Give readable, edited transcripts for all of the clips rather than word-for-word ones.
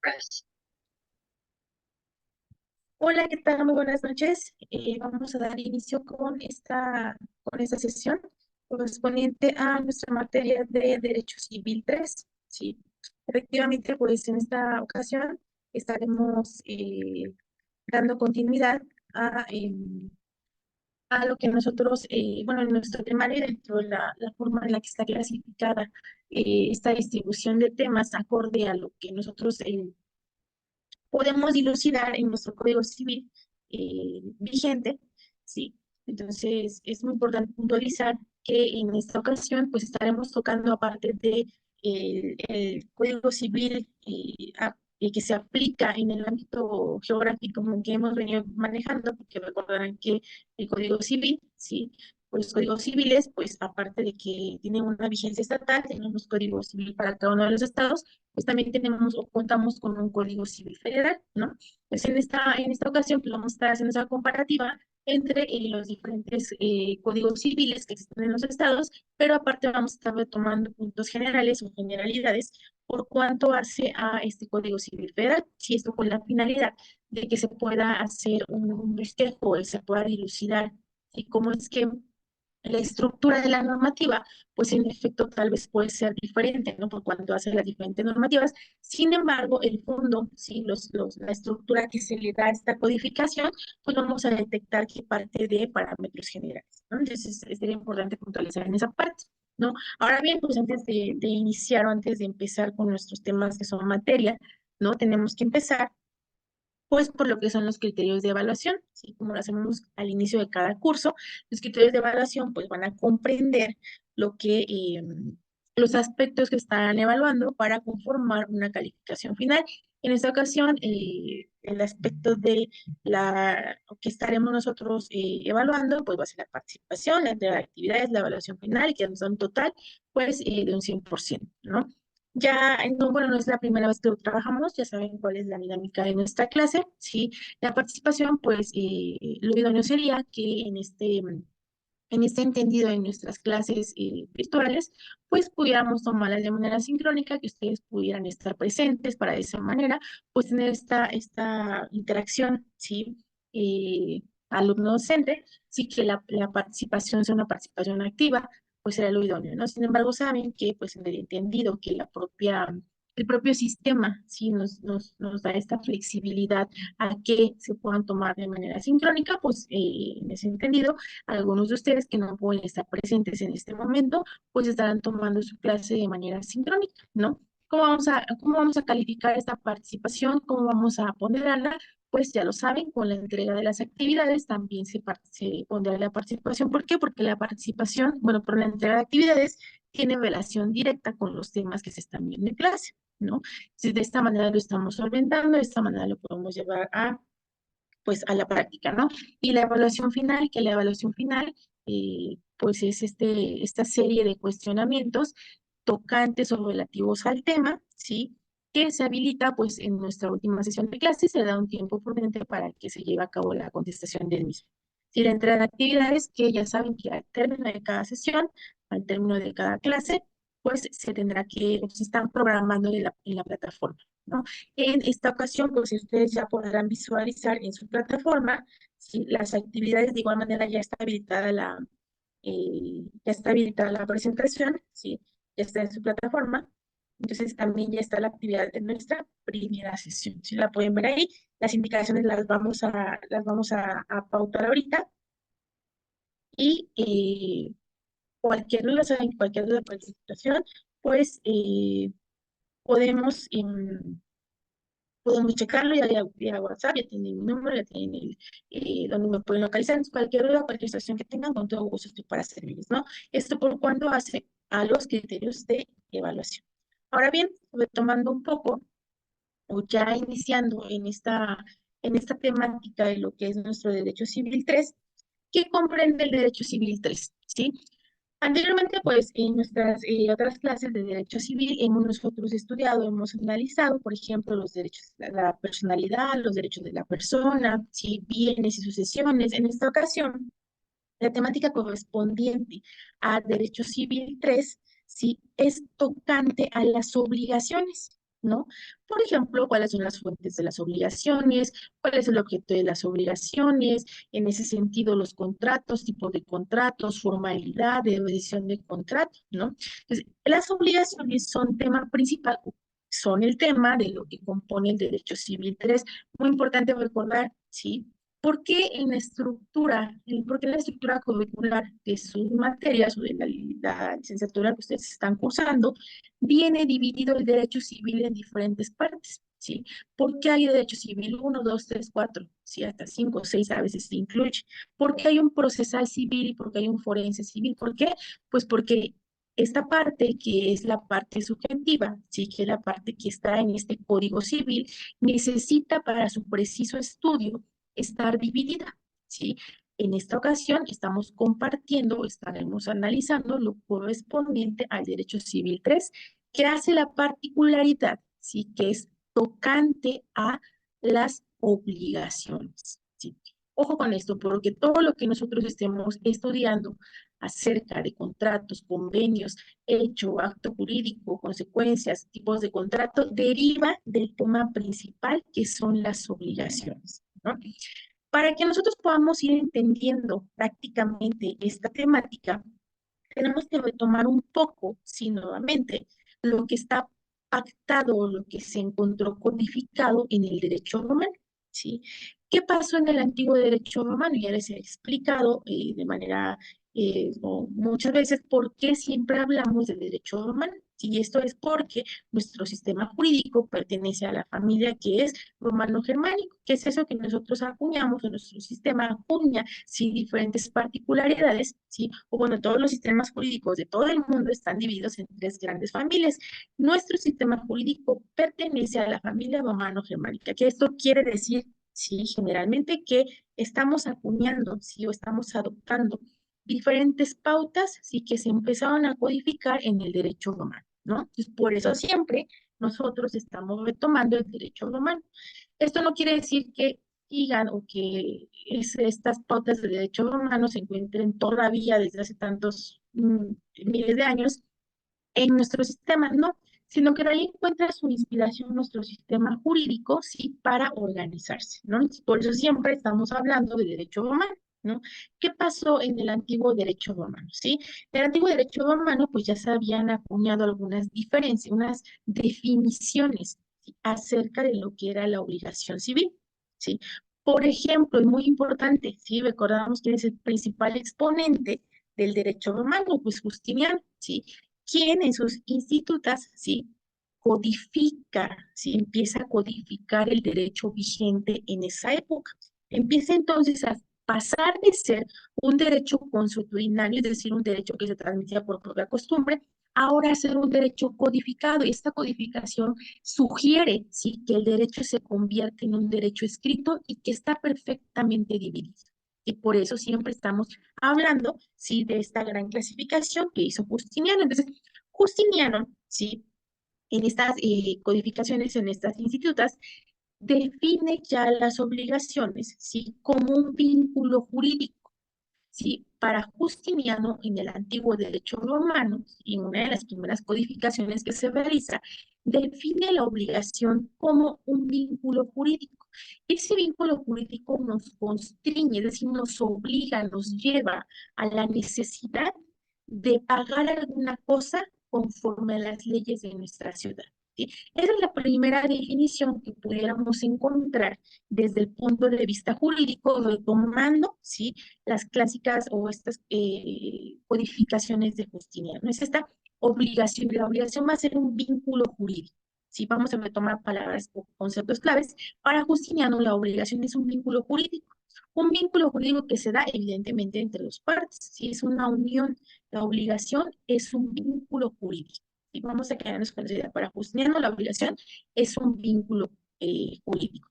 Press. Hola, ¿qué tal? Muy buenas noches. Vamos a dar inicio con esta sesión correspondiente a nuestra materia de Derecho Civil 3. Sí, efectivamente, pues en esta ocasión estaremos dando continuidad a, a lo que nosotros, bueno, en nuestro temario, dentro de la forma en la que está clasificada esta distribución de temas acorde a lo que nosotros podemos dilucidar en nuestro Código Civil vigente, ¿sí? Entonces, es muy importante puntualizar que en esta ocasión, pues estaremos tocando, aparte de el Código Civil que se aplica en el ámbito geográfico en que hemos venido manejando, porque recordarán que el Código Civil, ¿sí? Pues los códigos civiles, pues aparte de que tienen una vigencia estatal, tenemos código civil para cada uno de los estados, pues también tenemos o contamos con un Código Civil Federal, ¿no? Pues en esta ocasión pues vamos a estar haciendo esa comparativa entre los diferentes códigos civiles que existen en los estados, pero aparte vamos a estar retomando puntos generales o generalidades por cuanto hace a este Código Civil Federal, si esto con la finalidad de que se pueda hacer un bosquejo, se pueda dilucidar y cómo es que la estructura de la normativa, pues en efecto tal vez puede ser diferente, ¿no? Por cuanto hace las diferentes normativas. Sin embargo, el fondo, ¿sí? La estructura que se le da a esta codificación, pues vamos a detectar que parte de parámetros generales, ¿no? Entonces, sería importante puntualizar en esa parte, ¿no? Ahora bien, pues antes de iniciar o antes de empezar con nuestros temas que son materia, ¿no? Tenemos que empezar pues por lo que son los criterios de evaluación, ¿sí? Como lo hacemos al inicio de cada curso, los criterios de evaluación pues van a comprender lo que, los aspectos que están evaluando para conformar una calificación final. En esta ocasión, el aspecto de la que estaremos nosotros evaluando, pues va a ser la participación, la entrega de actividades, la evaluación final, que son total, pues de un 100%, ¿no? Ya, no, bueno, no es la primera vez que lo trabajamos, ya saben cuál es la dinámica de nuestra clase, ¿sí? La participación, pues, lo idóneo sería que en este entendido de nuestras clases virtuales, pues pudiéramos tomarlas de manera sincrónica, que ustedes pudieran estar presentes para de esa manera, pues tener esta interacción, ¿sí? Alumno-docente, sí que la participación sea una participación activa, pues será lo idóneo, ¿no? Sin embargo, saben que, pues, en el entendido que el propio sistema, sí, nos da esta flexibilidad a que se puedan tomar de manera sincrónica, pues, en ese entendido, algunos de ustedes que no pueden estar presentes en este momento, pues estarán tomando su clase de manera sincrónica, ¿no? Cómo vamos a calificar esta participación? ¿Cómo vamos a ponerla? Pues ya lo saben, con la entrega de las actividades también se pondrá la participación. ¿Por qué? Porque la participación, bueno, por la entrega de actividades tiene relación directa con los temas que se están viendo en clase, ¿no? Si de esta manera lo estamos solventando, de esta manera lo podemos llevar a pues a la práctica, ¿no? Y la evaluación final, que la evaluación final, pues es esta serie de cuestionamientos tocantes o relativos al tema, ¿sí? Que se habilita, pues, en nuestra última sesión de clase, se da un tiempo prudente para que se lleve a cabo la contestación del mismo. Si la entrega de actividades, que ya saben que al término de cada sesión, al término de cada clase, pues se tendrá que, se están programando en la plataforma, ¿no? En esta ocasión, pues ustedes ya podrán visualizar en su plataforma si las actividades. De igual manera ya está habilitada ya está habilitada la presentación, ¿sí? Ya está en su plataforma. Entonces también ya está la actividad de nuestra primera sesión. Si la pueden ver ahí, las indicaciones las vamos a pautar ahorita. Y cualquier duda, saben, cualquier duda, cualquier situación, pues podemos... podemos checarlo ya vía WhatsApp, ya tienen mi número, ya tienen donde me pueden localizar. Cualquier duda, cualquier situación que tengan, con todo gusto estoy para servirles, ¿no? Esto por cuanto hace a los criterios de evaluación. Ahora bien, retomando un poco, o ya iniciando en esta temática de lo que es nuestro Derecho Civil 3, ¿qué comprende el Derecho Civil 3? ¿Sí? Anteriormente, pues, en nuestras otras clases de Derecho Civil hemos nosotros estudiado, hemos analizado, por ejemplo, los derechos de la personalidad, los derechos de la persona, ¿sí? Bienes y sucesiones. En esta ocasión, la temática correspondiente a Derecho Civil 3, ¿sí? Es tocante a las obligaciones, ¿no? Por ejemplo, cuáles son las fuentes de las obligaciones, cuál es el objeto de las obligaciones, en ese sentido los contratos, tipo de contratos, formalidad de revisión de contrato, ¿no? Entonces, las obligaciones son tema principal, son el tema de lo que compone el derecho civil 3. Muy importante recordar, ¿sí? ¿Por qué en la estructura, por qué en la estructura curricular de sus materias o de la licenciatura que ustedes están cursando, viene dividido el derecho civil en diferentes partes? ¿Sí? ¿Por qué hay derecho civil 1, 2, 3, 4? Sí, hasta 5, 6 a veces se incluye. ¿Por qué hay un procesal civil y por qué hay un forense civil? ¿Por qué? Pues porque esta parte que es la parte subjetiva, sí, que es la parte que está en este código civil, necesita para su preciso estudio estar dividida, ¿sí? En esta ocasión estamos compartiendo, estaremos analizando lo correspondiente al derecho civil 3, que hace la particularidad, ¿sí? Que es tocante a las obligaciones, ¿sí? Ojo con esto, porque todo lo que nosotros estemos estudiando acerca de contratos, convenios, hecho, acto jurídico, consecuencias, tipos de contrato, deriva del tema principal que son las obligaciones, ¿no? Para que nosotros podamos ir entendiendo prácticamente esta temática, tenemos que retomar un poco, sí, nuevamente, lo que está pactado, lo que se encontró codificado en el derecho romano, ¿sí? ¿Qué pasó en el antiguo derecho romano? Ya les he explicado de manera, o muchas veces, por qué siempre hablamos del derecho romano. Y esto es porque nuestro sistema jurídico pertenece a la familia que es romano-germánico, que es eso que nosotros acuñamos, o nuestro sistema acuña, sí, diferentes particularidades, sí, o bueno, todos los sistemas jurídicos de todo el mundo están divididos en tres grandes familias. Nuestro sistema jurídico pertenece a la familia romano-germánica, que esto quiere decir, sí, generalmente que estamos acuñando, sí, o estamos adoptando diferentes pautas, sí, que se empezaron a codificar en el derecho romano, ¿no? Entonces, por eso siempre nosotros estamos retomando el derecho romano. Esto no quiere decir que digan o que estas pautas de derecho romano se encuentren todavía desde hace tantos miles de años en nuestro sistema, no, sino que de ahí encuentra su inspiración nuestro sistema jurídico, sí, para organizarse, ¿no? Por eso siempre estamos hablando de derecho romano, ¿no? ¿Qué pasó en el antiguo derecho romano, sí? En el antiguo derecho romano, pues ya se habían acuñado algunas diferencias, unas definiciones, ¿sí? Acerca de lo que era la obligación civil, ¿sí? Por ejemplo, es muy importante, ¿sí? Recordamos quién es el principal exponente del derecho romano, pues Justiniano, ¿sí? Quien en sus institutas, ¿sí? Codifica, ¿sí? Empieza a codificar el derecho vigente en esa época. Empieza entonces a pasar de ser un derecho consuetudinario, es decir, un derecho que se transmitía por propia costumbre, ahora a ser un derecho codificado. Y esta codificación sugiere, ¿sí? Que el derecho se convierte en un derecho escrito y que está perfectamente dividido. Y por eso siempre estamos hablando, sí, de esta gran clasificación que hizo Justiniano. Entonces, Justiniano, sí, en estas codificaciones, en estas institutas, define ya las obligaciones, sí, como un vínculo jurídico. ¿Sí? Para Justiniano, en el antiguo derecho romano, y en una de las primeras codificaciones que se realiza, define la obligación como un vínculo jurídico. Ese vínculo jurídico nos constriñe, es decir, nos obliga, nos lleva a la necesidad de pagar alguna cosa conforme a las leyes de nuestra ciudad, ¿sí? Esa es la primera definición que pudiéramos encontrar desde el punto de vista jurídico, retomando, ¿sí? Las clásicas o estas codificaciones de Justiniano. Es esta obligación, la obligación va a ser un vínculo jurídico. Si vamos a retomar palabras o conceptos claves, para Justiniano la obligación es un vínculo jurídico. Un vínculo jurídico que se da evidentemente entre dos partes. Si es una unión, la obligación es un vínculo jurídico. Y vamos a quedarnos con la idea. Para Justiniano la obligación es un vínculo jurídico.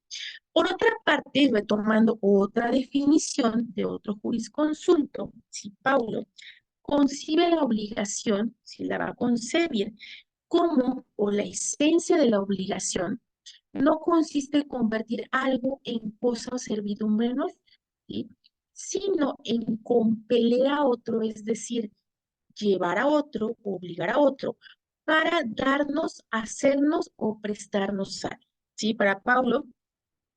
Por otra parte, retomando otra definición de otro jurisconsulto, si Paulo concibe la obligación, si la va a concebir, como o la esencia de la obligación, no consiste en convertir algo en cosa o servidumbre, ¿no? ¿Sí? Sino en compeler a otro, es decir, llevar a otro, obligar a otro, para darnos, hacernos o prestarnos a, ¿sí? Para Paulo,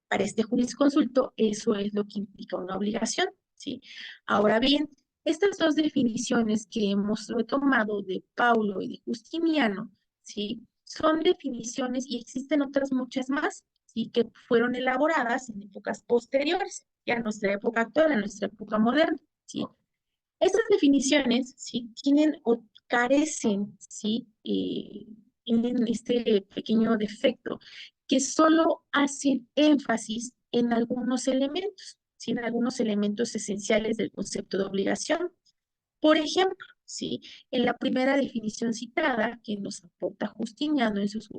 para este jurisconsulto, eso es lo que implica una obligación, ¿sí? Ahora bien, estas dos definiciones que hemos retomado de Paulo y de Justiniano, ¿sí? Son definiciones y existen otras muchas más, ¿sí? Que fueron elaboradas en épocas posteriores, ya a nuestra época actual, a nuestra época moderna, ¿sí? Estas definiciones, ¿sí? Tienen o carecen, ¿sí? Tienen este pequeño defecto que solo hacen énfasis en algunos elementos, ¿sí? En algunos elementos esenciales del concepto de obligación. Por ejemplo, ¿sí? En la primera definición citada que nos aporta Justiniano en sus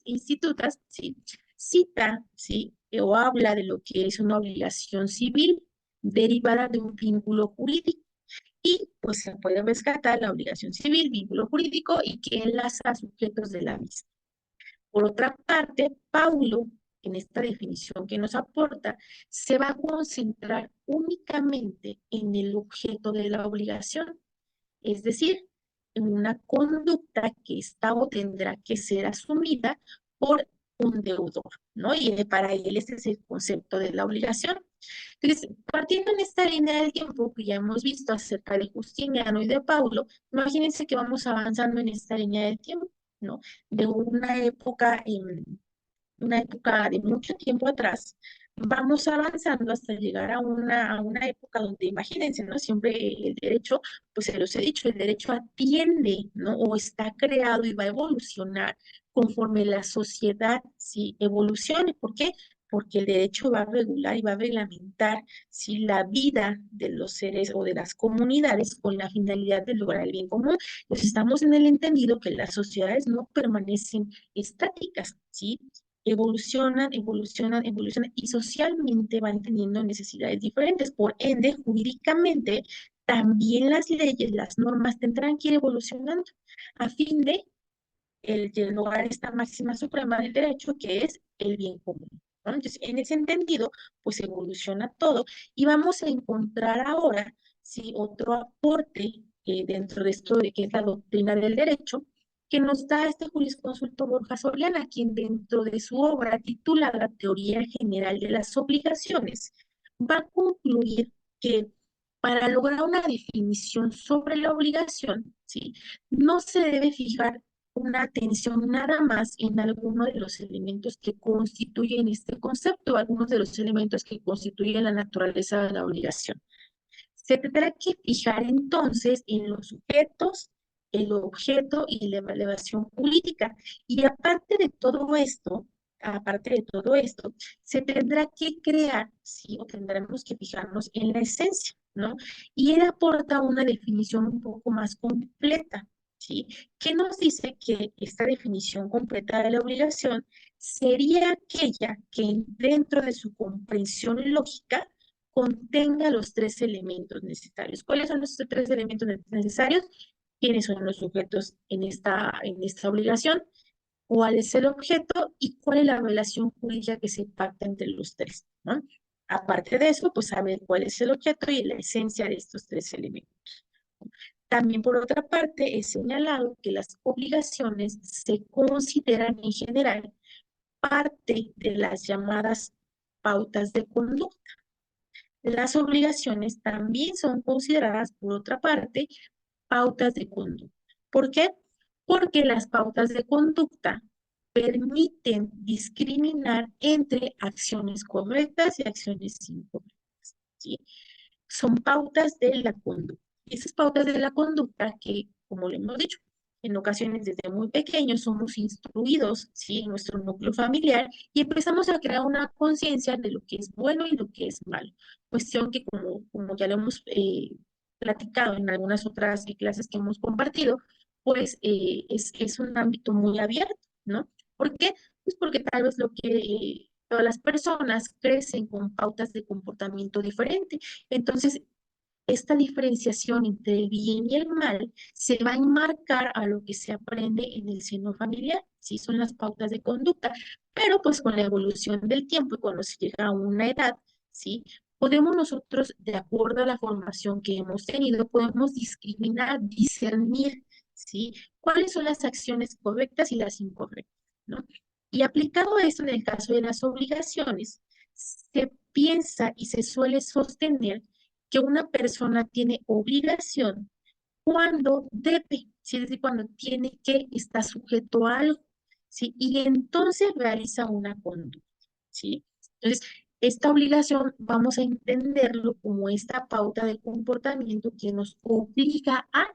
institutas, ¿sí? Cita, ¿sí? O habla de lo que es una obligación civil derivada de un vínculo jurídico y pues se puede rescatar la obligación civil, vínculo jurídico y que enlaza a sujetos de la misma. Por otra parte, Paulo, en esta definición que nos aporta, se va a concentrar únicamente en el objeto de la obligación, es decir, en una conducta que está o tendrá que ser asumida por un deudor, ¿no? Y para él ese es el concepto de la obligación. Entonces, partiendo en esta línea del tiempo que ya hemos visto acerca de Justiniano y de Paulo, imagínense que vamos avanzando en esta línea del tiempo, ¿no? De una época de mucho tiempo atrás, vamos avanzando hasta llegar a una época donde, imagínense, ¿no? Siempre el derecho, pues se los he dicho, el derecho atiende, ¿no? O está creado y va a evolucionar conforme la sociedad, sí, evolucione. ¿Por qué? Porque el derecho va a regular y va a reglamentar, sí, la vida de los seres o de las comunidades con la finalidad de lograr el bien común. Pues estamos en el entendido que las sociedades no permanecen estáticas, ¿sí? Evolucionan y socialmente van teniendo necesidades diferentes. Por ende, jurídicamente, también las leyes, las normas tendrán que ir evolucionando a fin de lograr esta máxima suprema del derecho que es el bien común, ¿no? Entonces, en ese entendido, pues evoluciona todo y vamos a encontrar ahora, sí, otro aporte dentro de esto de que es la doctrina del derecho, que nos da este jurisconsulto Borja Soriana, quien dentro de su obra titulada Teoría General de las Obligaciones, va a concluir que para lograr una definición sobre la obligación, ¿sí? No se debe fijar una atención nada más en alguno de los elementos que constituyen este concepto, algunos de los elementos que constituyen la naturaleza de la obligación. Se tendrá que fijar entonces en los sujetos, el objeto y la evaluación política. Y aparte de todo esto, se tendrá que crear, sí, o tendremos que fijarnos en la esencia, ¿no? Y él aporta una definición un poco más completa, ¿sí? Que nos dice que esta definición completa de la obligación sería aquella que dentro de su comprensión lógica contenga los tres elementos necesarios. ¿Cuáles son los tres elementos necesarios? ¿Quiénes son los sujetos en esta obligación? ¿Cuál es el objeto? ¿Y cuál es la relación jurídica que se pacta entre los tres? ¿No? Aparte de eso, pues saber cuál es el objeto y la esencia de estos tres elementos. También, por otra parte, he señalado que las obligaciones se consideran en general parte de las llamadas pautas de conducta. Las obligaciones también son consideradas, por otra parte, pautas de conducta. ¿Por qué? Porque las pautas de conducta permiten discriminar entre acciones correctas y acciones incorrectas, ¿sí? Son pautas de la conducta. Esas pautas de la conducta que, como le hemos dicho, en ocasiones desde muy pequeños somos instruidos, ¿sí? En nuestro núcleo familiar y empezamos a crear una conciencia de lo que es bueno y lo que es malo. Cuestión que como ya lo hemos platicado en algunas otras clases que hemos compartido, pues es un ámbito muy abierto, ¿no? ¿Por qué? Pues porque tal vez lo que todas las personas crecen con pautas de comportamiento diferente. Entonces, esta diferenciación entre el bien y el mal se va a enmarcar a lo que se aprende en el seno familiar, sí, son las pautas de conducta, pero pues con la evolución del tiempo y cuando se llega a una edad, sí, podemos nosotros, de acuerdo a la formación que hemos tenido, podemos discriminar, discernir, ¿sí? ¿Cuáles son las acciones correctas y las incorrectas, ¿no? Y aplicado esto en el caso de las obligaciones, se piensa y se suele sostener que una persona tiene obligación cuando debe, ¿sí? Es decir, cuando tiene que estar sujeto a algo, ¿sí? Y entonces realiza una conducta, ¿sí? Entonces, esta obligación vamos a entenderlo como esta pauta de comportamiento que nos obliga a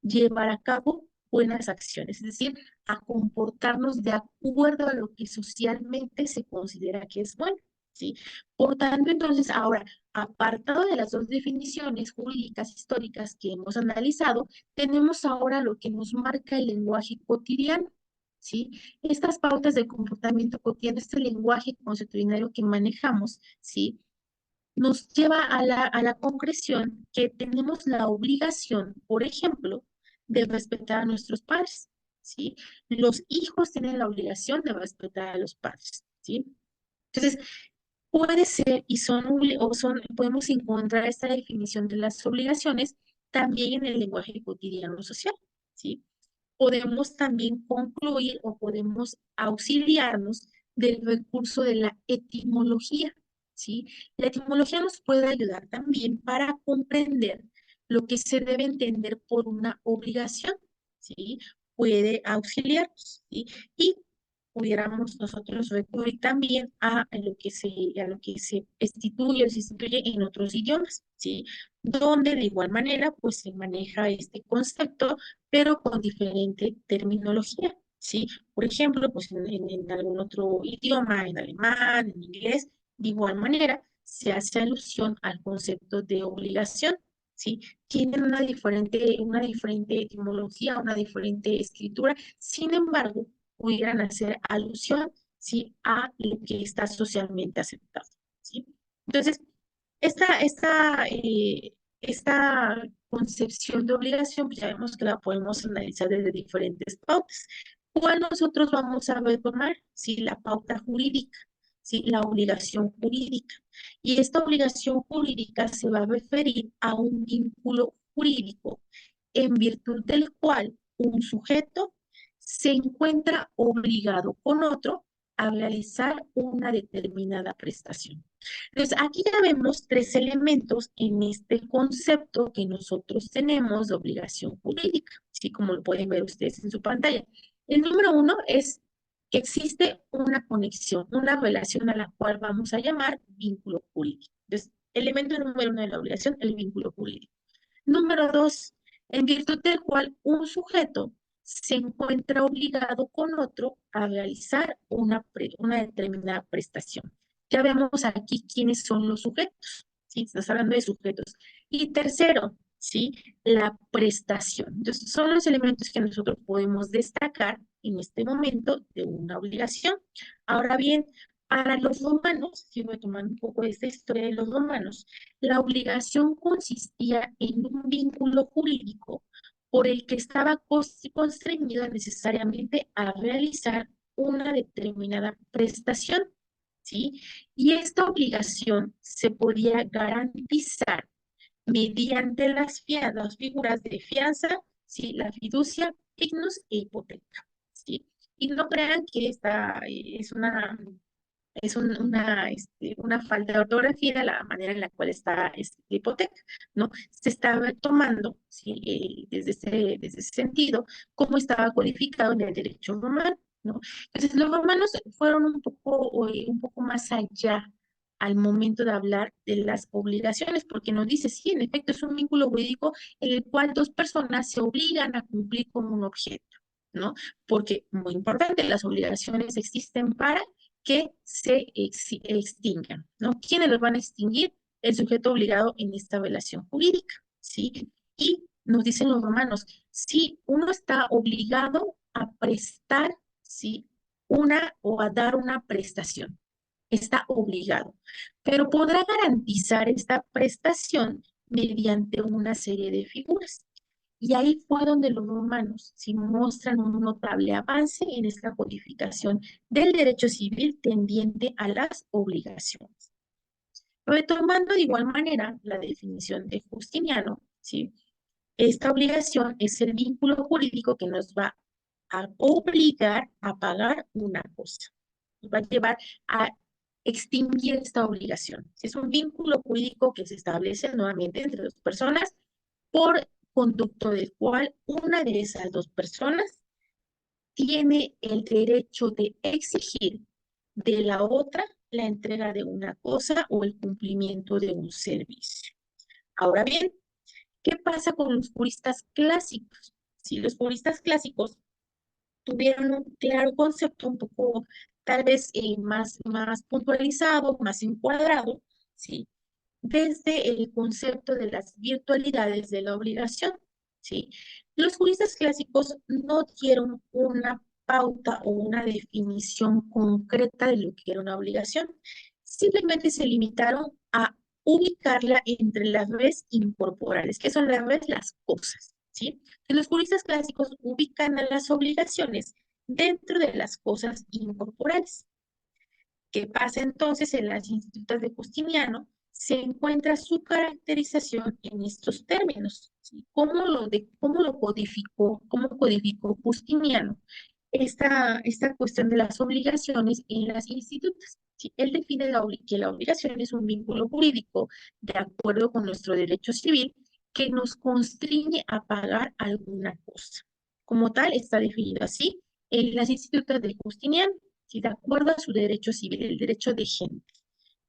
llevar a cabo buenas acciones, es decir, a comportarnos de acuerdo a lo que socialmente se considera que es bueno, ¿sí? Por tanto, entonces, ahora, apartado de las dos definiciones jurídicas históricas que hemos analizado, tenemos ahora lo que nos marca el lenguaje cotidiano, ¿sí? Estas pautas de comportamiento cotidiano, este lenguaje consuetudinario que manejamos, ¿sí? Nos lleva a la concreción que tenemos la obligación, por ejemplo, de respetar a nuestros padres, ¿sí? Los hijos tienen la obligación de respetar a los padres, ¿sí? Entonces, puede ser y podemos encontrar esta definición de las obligaciones también en el lenguaje cotidiano social, ¿sí? Podemos también concluir o podemos auxiliarnos del recurso de la etimología, ¿sí? La etimología nos puede ayudar también para comprender lo que se debe entender por una obligación, ¿sí? Puede auxiliarnos, ¿sí? Y pudiéramos nosotros recurrir también a lo que se instituye o se instituye en otros idiomas, ¿sí? Donde de igual manera pues se maneja este concepto pero con diferente terminología, ¿sí? Por ejemplo, pues en algún otro idioma, en alemán, en inglés, de igual manera, se hace alusión al concepto de obligación, ¿sí? Tienen una diferente etimología, una diferente escritura, sin embargo, pudieran hacer alusión, ¿sí? A lo que está socialmente aceptado, ¿sí? Entonces, esta concepción de obligación, pues ya vemos que la podemos analizar desde diferentes pautas. ¿Cuál nosotros vamos a retomar? Sí, la pauta jurídica, sí, la obligación jurídica. Y esta obligación jurídica se va a referir a un vínculo jurídico en virtud del cual un sujeto se encuentra obligado con otro a realizar una determinada prestación. Entonces, aquí ya vemos tres elementos en este concepto que nosotros tenemos de obligación jurídica, así como lo pueden ver ustedes en su pantalla. El número uno es que existe una conexión, una relación a la cual vamos a llamar vínculo jurídico. Entonces, elemento número uno de la obligación, el vínculo jurídico. Número dos, en virtud del cual un sujeto se encuentra obligado con otro a realizar una determinada prestación. Ya vemos aquí quiénes son los sujetos, ¿sí? Estamos hablando de sujetos. Y tercero, ¿sí? La prestación. Entonces, son los elementos que nosotros podemos destacar en este momento de una obligación. Ahora bien, para los romanos, si voy tomando un poco de esta historia de los romanos, la obligación consistía en un vínculo jurídico por el que estaba constreñido necesariamente a realizar una determinada prestación, ¿sí? Y esta obligación se podía garantizar mediante las figuras de fianza, ¿sí? La fiducia, ignus e hipoteca, ¿sí? Y no crean que esta una falta de ortografía la manera en la cual está la hipoteca, ¿no? Se estaba tomando, ¿sí? Desde ese sentido, cómo estaba codificado en el derecho romano, ¿no? Entonces, los romanos fueron un poco más allá al momento de hablar de las obligaciones, porque nos dice, sí, en efecto, es un vínculo jurídico en el cual dos personas se obligan a cumplir con un objeto, ¿no? Porque, muy importante, las obligaciones existen para que se extingan, ¿no? ¿Quiénes los van a extinguir? El sujeto obligado en esta relación jurídica, ¿sí? Y nos dicen los romanos, si uno está obligado a prestar, ¿sí? Una o a dar una prestación, está obligado, pero podrá garantizar esta prestación mediante una serie de figuras. Y ahí fue donde los romanos sí muestran un notable avance en esta codificación del derecho civil tendiente a las obligaciones. Retomando de igual manera la definición de Justiniano, ¿sí? Esta obligación es el vínculo jurídico que nos va a obligar a pagar una cosa. Nos va a llevar a extinguir esta obligación. Es un vínculo jurídico que se establece nuevamente entre dos personas por conducto del cual una de esas dos personas tiene el derecho de exigir de la otra la entrega de una cosa o el cumplimiento de un servicio. Ahora bien, ¿qué pasa con los juristas clásicos? Si los juristas clásicos tuvieron un claro concepto un poco tal vez más puntualizado, más encuadrado, ¿sí? Desde el concepto de las virtualidades de la obligación, ¿sí? Los juristas clásicos no dieron una pauta o una definición concreta de lo que era una obligación, simplemente se limitaron a ubicarla entre las redes incorporales, que son las redes, las cosas, ¿sí? Que los juristas clásicos ubican a las obligaciones dentro de las cosas incorporales. ¿Qué pasa entonces en las institutas de Justiniano? Se encuentra su caracterización en estos términos. ¿Sí? Cómo codificó Justiniano esta cuestión de las obligaciones en las institutas? ¿Sí? Él define que la obligación es un vínculo jurídico de acuerdo con nuestro derecho civil que nos constriñe a pagar alguna cosa. Como tal, está definido así en las institutas de Justiniano, ¿sí? De acuerdo a su derecho civil, el derecho de gente,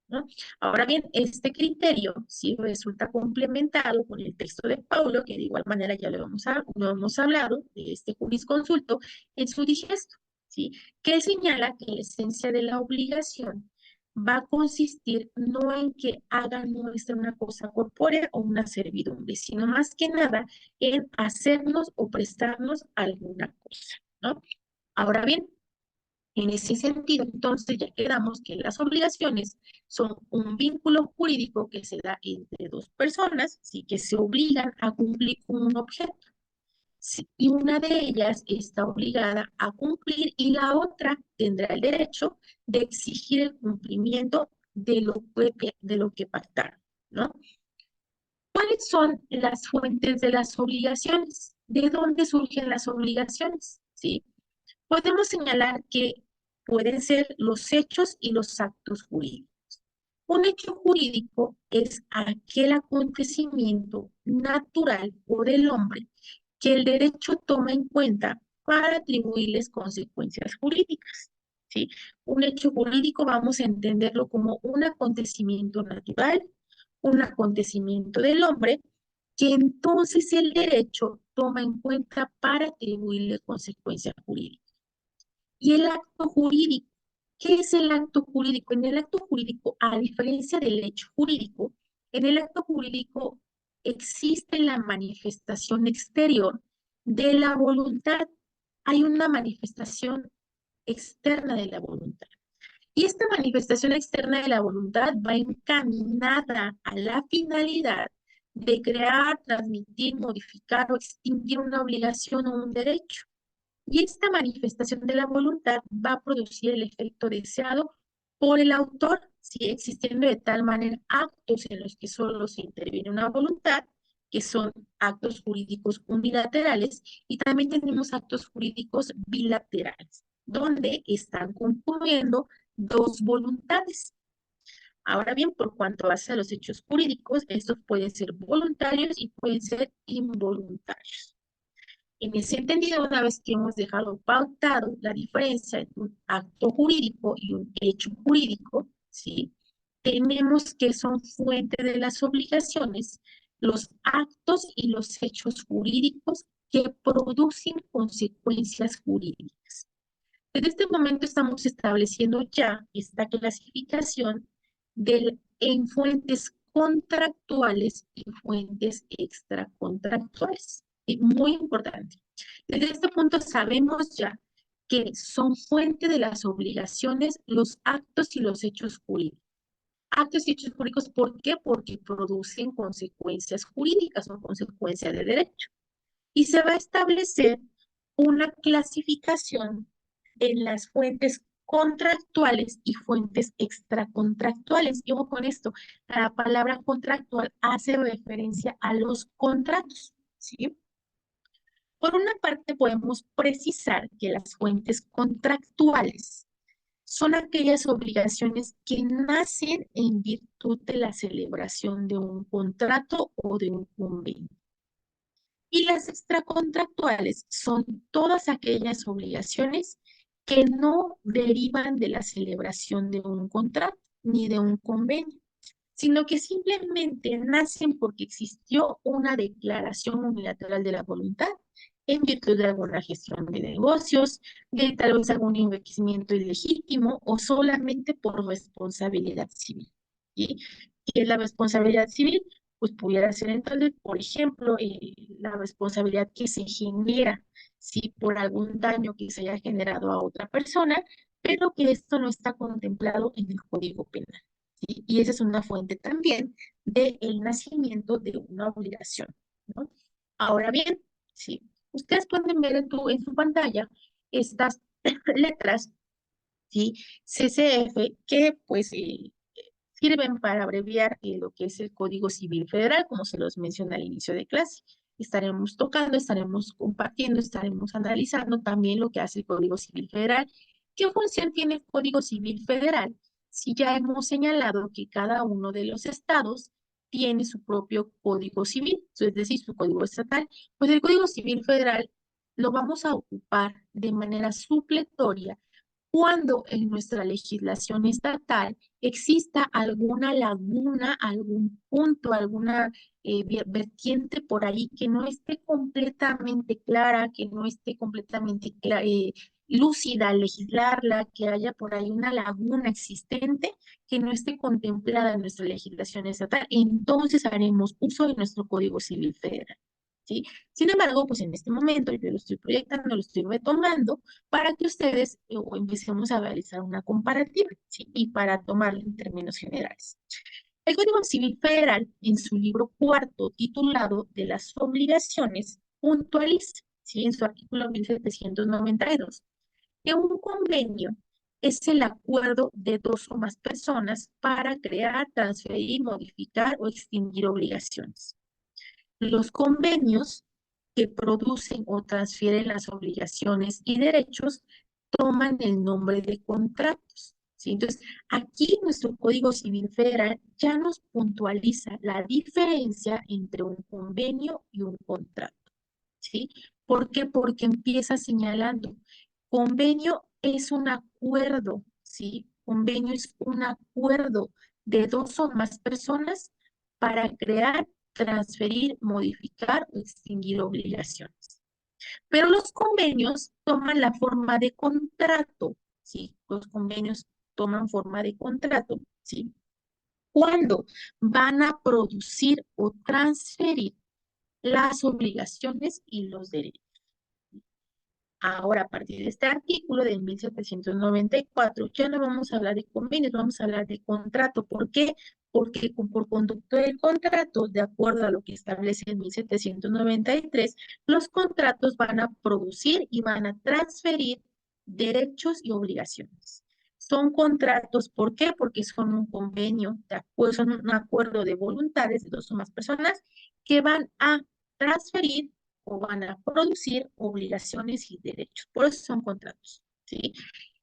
¿no? Ahora bien, este criterio sí resulta complementado con el texto de Paulo, que de igual manera ya lo hemos hablado, de este jurisconsulto, en su digesto, ¿sí? Que señala que la esencia de la obligación va a consistir no en que haga nuestra una cosa corpórea o una servidumbre, sino más que nada en hacernos o prestarnos alguna cosa, ¿no? Ahora bien, en ese sentido, entonces ya quedamos que las obligaciones son un vínculo jurídico que se da entre dos personas, sí, que se obligan a cumplir un objeto. Sí, y una de ellas está obligada a cumplir y la otra tendrá el derecho de exigir el cumplimiento de lo que pactaron, ¿no? ¿Cuáles son las fuentes de las obligaciones? ¿De dónde surgen las obligaciones? ¿Sí? Podemos señalar que pueden ser los hechos y los actos jurídicos. Un hecho jurídico es aquel acontecimiento natural o del hombre que el derecho toma en cuenta para atribuirles consecuencias jurídicas. ¿Sí? Un hecho jurídico vamos a entenderlo como un acontecimiento natural, un acontecimiento del hombre, que entonces el derecho toma en cuenta para atribuirle consecuencias jurídicas. Y el acto jurídico, ¿qué es el acto jurídico? En el acto jurídico, a diferencia del hecho jurídico, en el acto jurídico existe la manifestación exterior de la voluntad. Hay una manifestación externa de la voluntad. Y esta manifestación externa de la voluntad va encaminada a la finalidad de crear, transmitir, modificar o extinguir una obligación o un derecho. Y esta manifestación de la voluntad va a producir el efecto deseado por el autor, si existiendo de tal manera actos en los que solo se interviene una voluntad, que son actos jurídicos unilaterales, y también tenemos actos jurídicos bilaterales, donde están concurriendo dos voluntades. Ahora bien, por cuanto hace a los hechos jurídicos, estos pueden ser voluntarios y pueden ser involuntarios. En ese entendido, una vez que hemos dejado pautado la diferencia entre un acto jurídico y un hecho jurídico, ¿sí? Tenemos que son fuente de las obligaciones los actos y los hechos jurídicos que producen consecuencias jurídicas. Desde este momento estamos estableciendo ya esta clasificación en fuentes contractuales y fuentes extracontractuales. Muy importante. Desde este punto sabemos ya que son fuente de las obligaciones los actos y los hechos jurídicos. Actos y hechos jurídicos, ¿por qué? Porque producen consecuencias jurídicas o consecuencias de derecho. Y se va a establecer una clasificación en las fuentes contractuales y fuentes extracontractuales. Y ojo con esto, la palabra contractual hace referencia a los contratos, ¿sí? Por una parte, podemos precisar que las fuentes contractuales son aquellas obligaciones que nacen en virtud de la celebración de un contrato o de un convenio. Y las extracontractuales son todas aquellas obligaciones que no derivan de la celebración de un contrato ni de un convenio, sino que simplemente nacen porque existió una declaración unilateral de la voluntad en virtud de alguna gestión de negocios, de tal vez algún enriquecimiento ilegítimo o solamente por responsabilidad civil. ¿Sí? ¿Qué es la responsabilidad civil? Pues pudiera ser entonces, por ejemplo, la responsabilidad que se genera, ¿sí? Por algún daño que se haya generado a otra persona, pero que esto no está contemplado en el Código Penal. ¿Sí? Y esa es una fuente también del nacimiento de una obligación, ¿no? Ahora bien, sí, ustedes pueden ver en su pantalla estas letras, ¿sí? CCF, que pues sirven para abreviar lo que es el Código Civil Federal, como se los mencioné al inicio de clase. Estaremos tocando, estaremos compartiendo, estaremos analizando también lo que hace el Código Civil Federal. ¿Qué función tiene el Código Civil Federal? Si ya hemos señalado que cada uno de los estados tiene su propio Código Civil, es decir, su Código Estatal, pues el Código Civil Federal lo vamos a ocupar de manera supletoria cuando en nuestra legislación estatal exista alguna laguna, algún punto, alguna vertiente por ahí que no esté completamente clara, que no esté completamente lúcida al legislarla, que haya por ahí una laguna existente que no esté contemplada en nuestra legislación estatal, entonces haremos uso de nuestro Código Civil Federal. ¿Sí? Sin embargo, pues en este momento yo lo estoy proyectando, lo estoy retomando para que ustedes empecemos a realizar una comparativa, ¿sí? Y para tomarlo en términos generales. El Código Civil Federal, en su libro cuarto titulado de las obligaciones, puntualiza, ¿sí? En su artículo 1792, que un convenio es el acuerdo de dos o más personas para crear, transferir, modificar o extinguir obligaciones. Los convenios que producen o transfieren las obligaciones y derechos toman el nombre de contratos. ¿Sí? Entonces, aquí nuestro Código Civil Federal ya nos puntualiza la diferencia entre un convenio y un contrato. ¿Sí? ¿Por qué? Porque empieza señalando, convenio es un acuerdo, ¿sí? Convenio es un acuerdo de dos o más personas para crear, transferir, modificar o extinguir obligaciones. Pero los convenios toman la forma de contrato, ¿sí? Los convenios toman forma de contrato, ¿sí? Cuando van a producir o transferir las obligaciones y los derechos. Ahora, a partir de este artículo de 1794, ya no vamos a hablar de convenios, vamos a hablar de contrato. ¿Por qué? Porque por conducto del contrato, de acuerdo a lo que establece en 1793, los contratos van a producir y van a transferir derechos y obligaciones. Son contratos, ¿por qué? Porque son un convenio, de acuerdo, son un acuerdo de voluntades de dos o más personas que van a transferir o van a producir obligaciones y derechos. Por eso son contratos, ¿sí?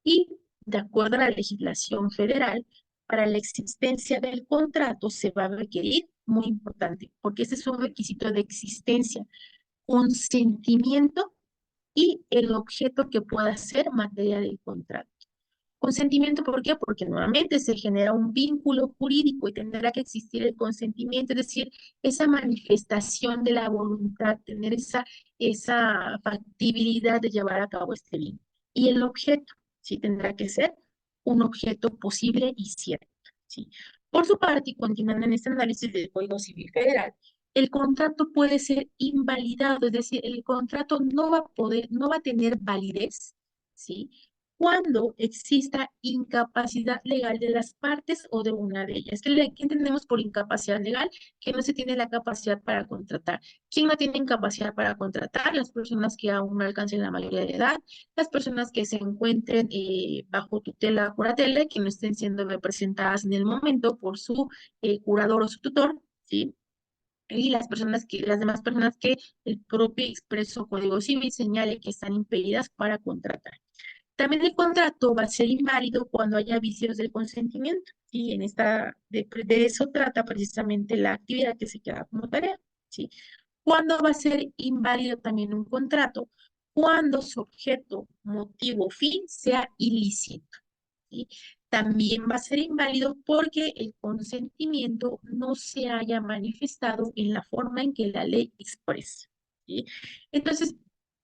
Y de acuerdo a la legislación federal, para la existencia del contrato se va a requerir, muy importante, porque ese es un requisito de existencia, consentimiento y el objeto que pueda ser materia del contrato. Consentimiento, ¿por qué? Porque nuevamente se genera un vínculo jurídico y tendrá que existir el consentimiento, es decir, esa manifestación de la voluntad, tener esa factibilidad de llevar a cabo este vínculo. Y el objeto, sí, tendrá que ser un objeto posible y cierto, ¿sí? Por su parte, y continuando en este análisis del Código Civil Federal, el contrato puede ser invalidado, es decir, el contrato no va a poder, no va a tener validez, ¿sí? Cuando exista incapacidad legal de las partes o de una de ellas. ¿Qué entendemos por incapacidad legal? Que no se tiene la capacidad para contratar. ¿Quién no tiene capacidad para contratar? Las personas que aún no alcancen la mayoría de edad, las personas que se encuentren bajo tutela o curatela, que no estén siendo representadas en el momento por su curador o su tutor, ¿sí? y las demás personas que el propio expreso Código Civil señale que están impedidas para contratar. También el contrato va a ser inválido cuando haya vicios del consentimiento. Y de eso trata precisamente la actividad que se queda como tarea. ¿Sí? ¿Cuándo va a ser inválido también un contrato? Cuando su objeto, motivo, fin sea ilícito. ¿Sí? También va a ser inválido porque el consentimiento no se haya manifestado en la forma en que la ley expresa. ¿Sí? Entonces,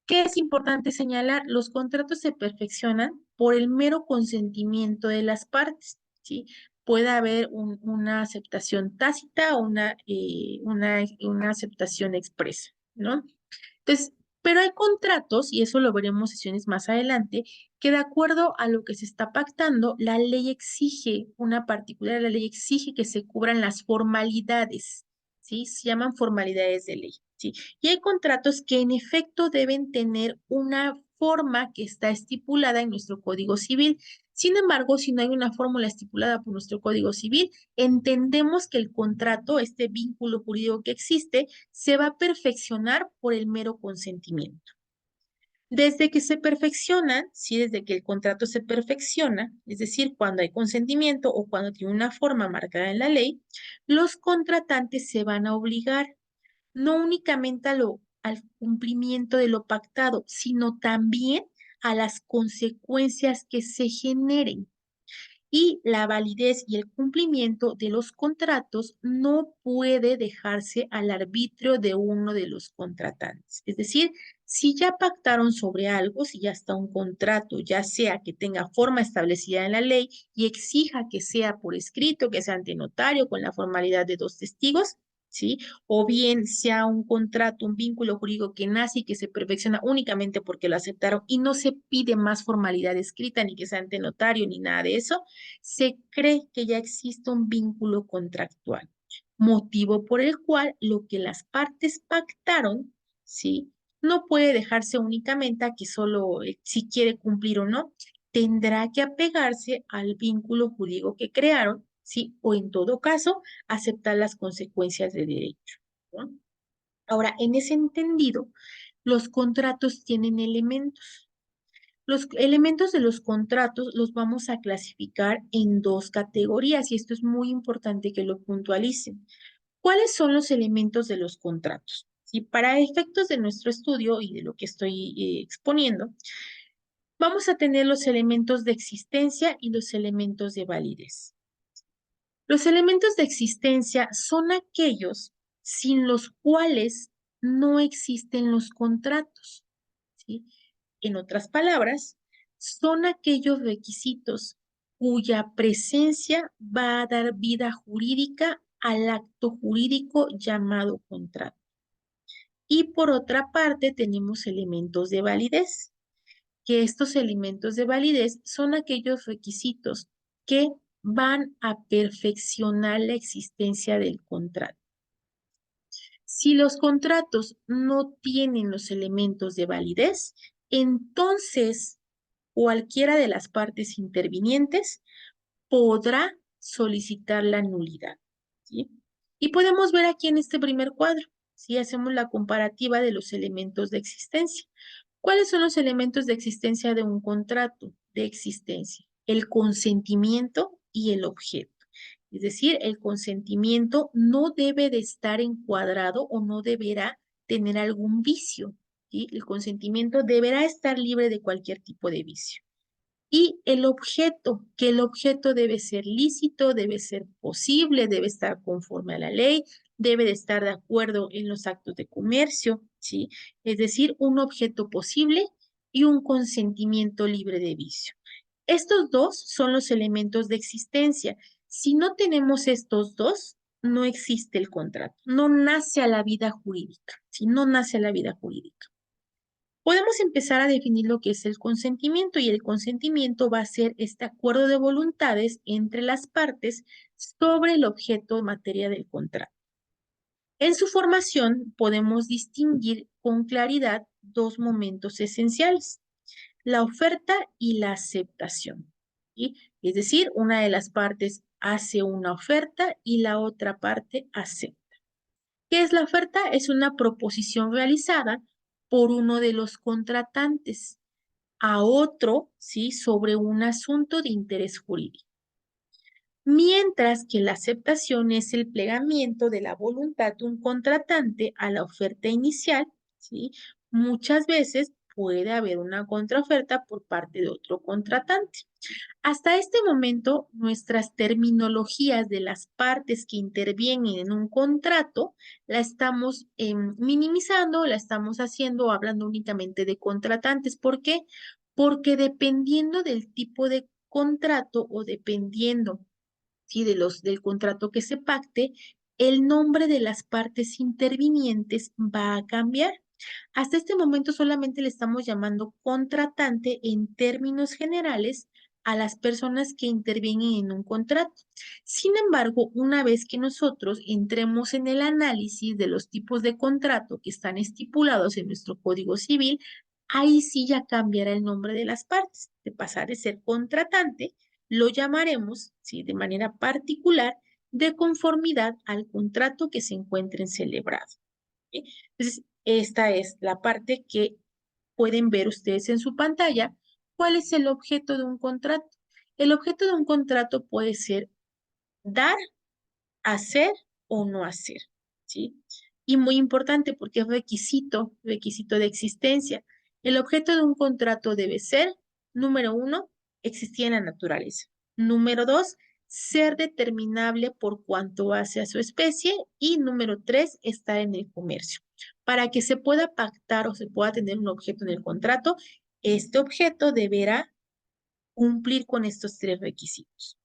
¿qué es importante señalar? Los contratos se perfeccionan por el mero consentimiento de las partes. ¿Sí? Puede haber una aceptación tácita o una aceptación expresa, ¿no? Entonces, pero hay contratos, y eso lo veremos sesiones más adelante, que de acuerdo a lo que se está pactando, la ley exige que se cubran las formalidades, ¿sí? Se llaman formalidades de ley, ¿sí? Y hay contratos que en efecto deben tener una forma que está estipulada en nuestro Código Civil. Sin embargo, si no hay una fórmula estipulada por nuestro Código Civil, entendemos que el contrato, este vínculo jurídico que existe, se va a perfeccionar por el mero consentimiento. Desde que se perfeccionan, sí, desde que el contrato se perfecciona, es decir, cuando hay consentimiento o cuando tiene una forma marcada en la ley, los contratantes se van a obligar no únicamente al cumplimiento de lo pactado, sino también a las consecuencias que se generen. Y la validez y el cumplimiento de los contratos no puede dejarse al arbitrio de uno de los contratantes. Es decir, si ya pactaron sobre algo, si ya está un contrato, ya sea que tenga forma establecida en la ley y exija que sea por escrito, que sea ante notario con la formalidad de 2 testigos, ¿sí? O bien sea un contrato, un vínculo jurídico que nace y que se perfecciona únicamente porque lo aceptaron y no se pide más formalidad escrita ni que sea ante notario ni nada de eso, se cree que ya existe un vínculo contractual, motivo por el cual lo que las partes pactaron, ¿sí? No puede dejarse únicamente a que solo si quiere cumplir o no, tendrá que apegarse al vínculo jurídico que crearon, ¿sí? O en todo caso, aceptar las consecuencias de derecho, ¿no? Ahora, en ese entendido, los contratos tienen elementos. Los elementos de los contratos los vamos a clasificar en 2 categorías y esto es muy importante que lo puntualicen. ¿Cuáles son los elementos de los contratos? Si para efectos de nuestro estudio y de lo que estoy exponiendo, vamos a tener los elementos de existencia y los elementos de validez. Los elementos de existencia son aquellos sin los cuales no existen los contratos, ¿sí? En otras palabras, son aquellos requisitos cuya presencia va a dar vida jurídica al acto jurídico llamado contrato. Y por otra parte, tenemos elementos de validez, que estos elementos de validez son aquellos requisitos que van a perfeccionar la existencia del contrato. Si los contratos no tienen los elementos de validez, entonces cualquiera de las partes intervinientes podrá solicitar la nulidad, ¿sí? Y podemos ver aquí en este primer cuadro, si hacemos la comparativa de los elementos de existencia. ¿Cuáles son los elementos de existencia de un contrato de existencia? El consentimiento y el objeto. Es decir, el consentimiento no debe de estar encuadrado o no deberá tener algún vicio, ¿sí? El consentimiento deberá estar libre de cualquier tipo de vicio. Y el objeto, que el objeto debe ser lícito, debe ser posible, debe estar conforme a la ley, debe de estar de acuerdo en los actos de comercio, ¿sí? Es decir, un objeto posible y un consentimiento libre de vicio. Estos dos son los elementos de existencia. Si no tenemos estos dos, no existe el contrato, no nace a la vida jurídica, si no nace a la vida jurídica. Podemos empezar a definir lo que es el consentimiento y el consentimiento va a ser este acuerdo de voluntades entre las partes sobre el objeto en materia del contrato. En su formación podemos distinguir con claridad 2 momentos esenciales, la oferta y la aceptación, ¿sí? Es decir, una de las partes hace una oferta y la otra parte acepta. ¿Qué es la oferta? Es una proposición realizada por uno de los contratantes a otro, ¿sí? Sobre un asunto de interés jurídico. Mientras que la aceptación es el plegamiento de la voluntad de un contratante a la oferta inicial, ¿sí? Muchas veces puede haber una contraoferta por parte de otro contratante. Hasta este momento, nuestras terminologías de las partes que intervienen en un contrato la estamos minimizando, la estamos haciendo hablando únicamente de contratantes. ¿Por qué? Porque dependiendo del tipo de contrato o dependiendo, ¿sí? Del contrato que se pacte, el nombre de las partes intervinientes va a cambiar. Hasta este momento solamente le estamos llamando contratante en términos generales a las personas que intervienen en un contrato. Sin embargo, una vez que nosotros entremos en el análisis de los tipos de contrato que están estipulados en nuestro Código Civil, ahí sí ya cambiará el nombre de las partes. De pasar de ser contratante, lo llamaremos, ¿sí? De manera particular, de conformidad al contrato que se encuentre celebrado. ¿Sí? Entonces, esta es la parte que pueden ver ustedes en su pantalla. ¿Cuál es el objeto de un contrato? El objeto de un contrato puede ser dar, hacer o no hacer, ¿sí? Y muy importante porque es requisito de existencia. El objeto de un contrato debe ser, número uno, existir en la naturaleza. Número dos, ser determinable por cuanto hace a su especie. Y número tres, estar en el comercio. Para que se pueda pactar o se pueda tener un objeto en el contrato, este objeto deberá cumplir con estos tres requisitos.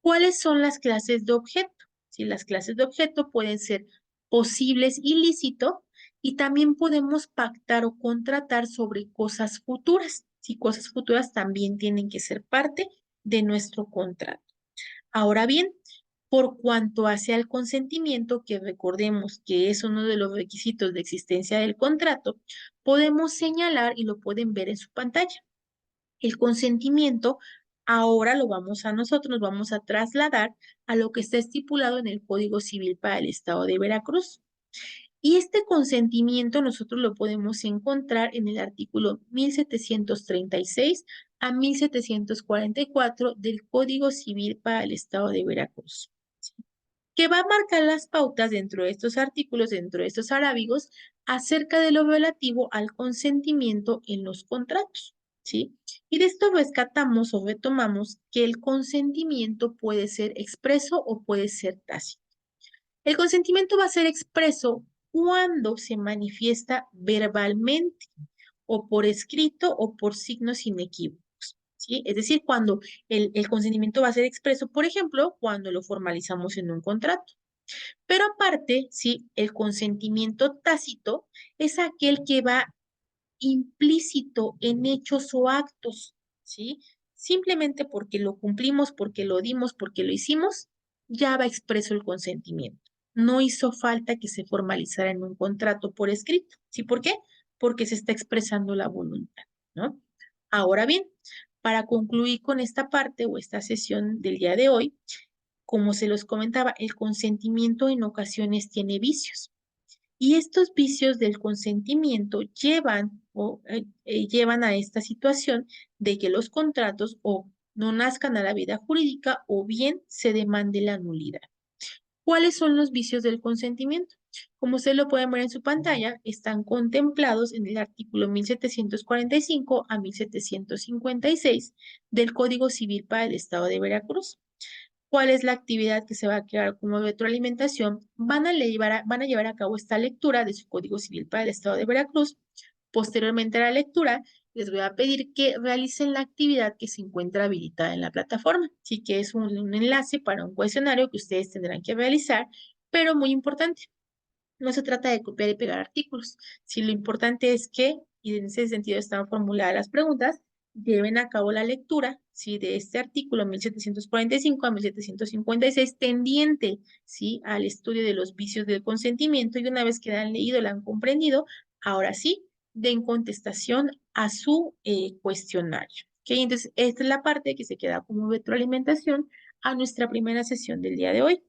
¿Cuáles son las clases de objeto? Si las clases de objeto pueden ser posibles ilícito y también podemos pactar o contratar sobre cosas futuras. Si cosas futuras también tienen que ser parte de nuestro contrato. Ahora bien, por cuanto hace al consentimiento, que recordemos que es uno de los requisitos de existencia del contrato, podemos señalar y lo pueden ver en su pantalla. El consentimiento ahora nosotros nos vamos a trasladar a lo que está estipulado en el Código Civil para el Estado de Veracruz. Y este consentimiento nosotros lo podemos encontrar en el artículo 1736 a 1744 del Código Civil para el Estado de Veracruz, que va a marcar las pautas dentro de estos artículos, dentro de estos arábigos, acerca de lo relativo al consentimiento en los contratos, ¿sí? Y de esto rescatamos o retomamos que el consentimiento puede ser expreso o puede ser tácito. El consentimiento va a ser expreso cuando se manifiesta verbalmente o por escrito o por signos inequívocos, ¿sí? Es decir, cuando el consentimiento va a ser expreso, por ejemplo, cuando lo formalizamos en un contrato. Pero aparte, ¿sí? El consentimiento tácito es aquel que va implícito en hechos o actos, ¿sí? Simplemente porque lo cumplimos, porque lo dimos, porque lo hicimos, ya va expreso el consentimiento. No hizo falta que se formalizara en un contrato por escrito, ¿sí? ¿Por qué? Porque se está expresando la voluntad, ¿no? Ahora bien, para concluir con esta parte o esta sesión del día de hoy, como se los comentaba, el consentimiento en ocasiones tiene vicios. Y estos vicios del consentimiento llevan a esta situación de que los contratos o no nazcan a la vida jurídica o bien se demande la nulidad. ¿Cuáles son los vicios del consentimiento? Como ustedes lo pueden ver en su pantalla, están contemplados en el artículo 1745 a 1756 del Código Civil para el Estado de Veracruz. ¿Cuál es la actividad que se va a crear como retroalimentación? Van a llevar a cabo esta lectura de su Código Civil para el Estado de Veracruz. Posteriormente a la lectura, les voy a pedir que realicen la actividad que se encuentra habilitada en la plataforma. Sí que es un enlace para un cuestionario que ustedes tendrán que realizar, pero muy importante, no se trata de copiar y pegar artículos. Sí, lo importante es que, y en ese sentido están formuladas las preguntas, lleven a cabo la lectura, ¿sí? De este artículo 1745 a 1756 tendiente, ¿sí? Al estudio de los vicios del consentimiento, y una vez que la han leído, la han comprendido, ahora sí, den contestación a su cuestionario. ¿Ok? Entonces, esta es la parte que se queda como retroalimentación a nuestra primera sesión del día de hoy.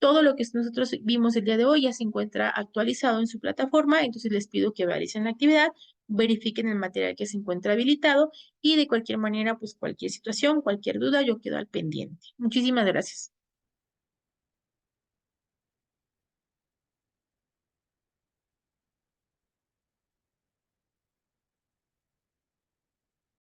Todo lo que nosotros vimos el día de hoy ya se encuentra actualizado en su plataforma, entonces les pido que realicen la actividad, verifiquen el material que se encuentra habilitado y de cualquier manera, pues cualquier situación, cualquier duda, yo quedo al pendiente. Muchísimas gracias.